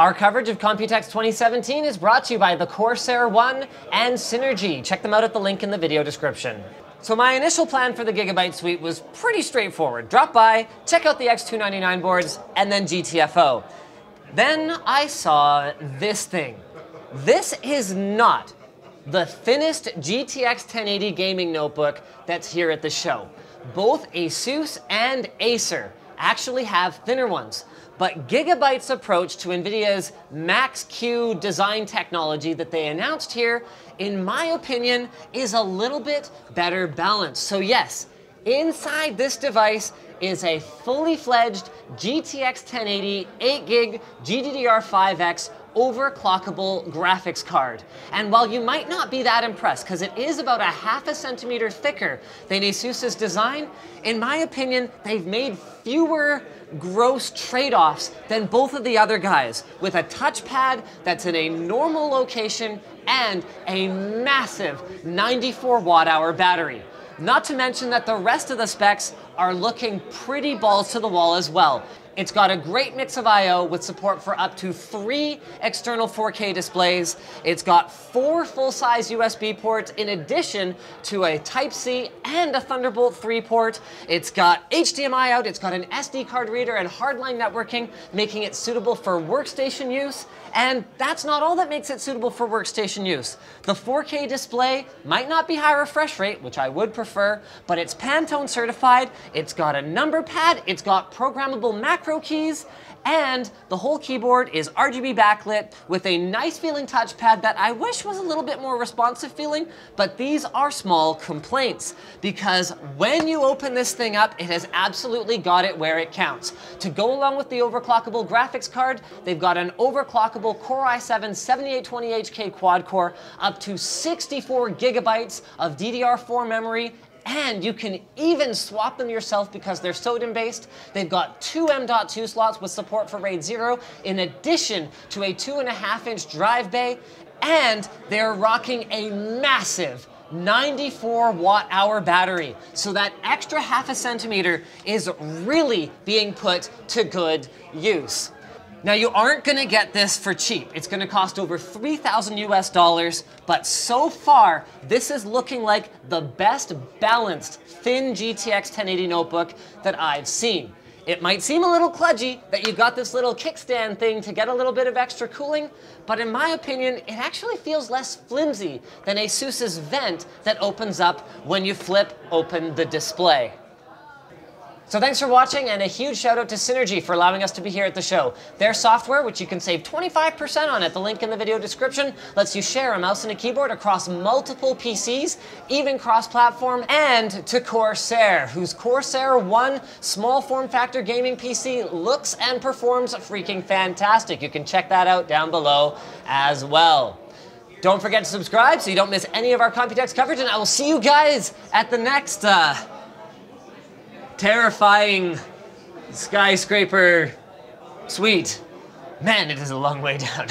Our coverage of Computex 2017 is brought to you by the Corsair One and Synergy. Check them out at the link in the video description. So my initial plan for the Gigabyte suite was pretty straightforward. Drop by, check out the X299 boards, and then GTFO. Then I saw this thing. This is not the thinnest GTX 1080 gaming notebook that's here at the show. Both Asus and Acer actually have thinner ones. But Gigabyte's approach to NVIDIA's Max-Q design technology that they announced here, in my opinion, is a little bit better balanced. So yes, inside this device is a fully fledged GTX 1080 8GB GDDR5X overclockable graphics card. And while you might not be that impressed, because it is about a ½ centimeter thicker than Asus's design, in my opinion, they've made fewer gross trade-offs than both of the other guys, with a touchpad that's in a normal location and a massive 94 watt-hour battery. Not to mention that the rest of the specs are looking pretty balls to the wall as well. It's got a great mix of I/O with support for up to 3 external 4K displays. It's got 4 full-size USB ports in addition to a Type-C and a Thunderbolt 3 port. It's got HDMI out, it's got an SD card reader and hardline networking, making it suitable for workstation use. And that's not all that makes it suitable for workstation use. The 4K display might not be high refresh rate, which I would prefer, but it's Pantone certified, it's got a number pad, it's got programmable macro keys, and the whole keyboard is RGB backlit with a nice feeling touchpad that I wish was a little bit more responsive feeling, but these are small complaints because when you open this thing up, it has absolutely got it where it counts. To go along with the overclockable graphics card, they've got an overclockable Core i7 7820HK quad core, up to 64 gigabytes of DDR4 memory, and you can even swap them yourself because they're SODIMM based. They've got 2 M.2 slots with support for RAID 0, in addition to a 2.5-inch drive bay, and they're rocking a massive 94 watt-hour battery. So that extra ½ centimeter is really being put to good use. Now you aren't gonna get this for cheap. It's gonna cost over $3,000 US, but so far, this is looking like the best balanced thin GTX 1080 notebook that I've seen. It might seem a little kludgy that you got this little kickstand thing to get a little bit of extra cooling, but in my opinion, it actually feels less flimsy than Asus's vent that opens up when you flip open the display. So thanks for watching, and a huge shout out to Synergy for allowing us to be here at the show. Their software, which you can save 25% on at the link in the video description, lets you share a mouse and a keyboard across multiple PCs, even cross-platform, and to Corsair, whose Corsair One small form factor gaming PC looks and performs freaking fantastic. You can check that out down below as well. Don't forget to subscribe so you don't miss any of our Computex coverage, and I will see you guys at the next terrifying skyscraper suite. Man, it is a long way down.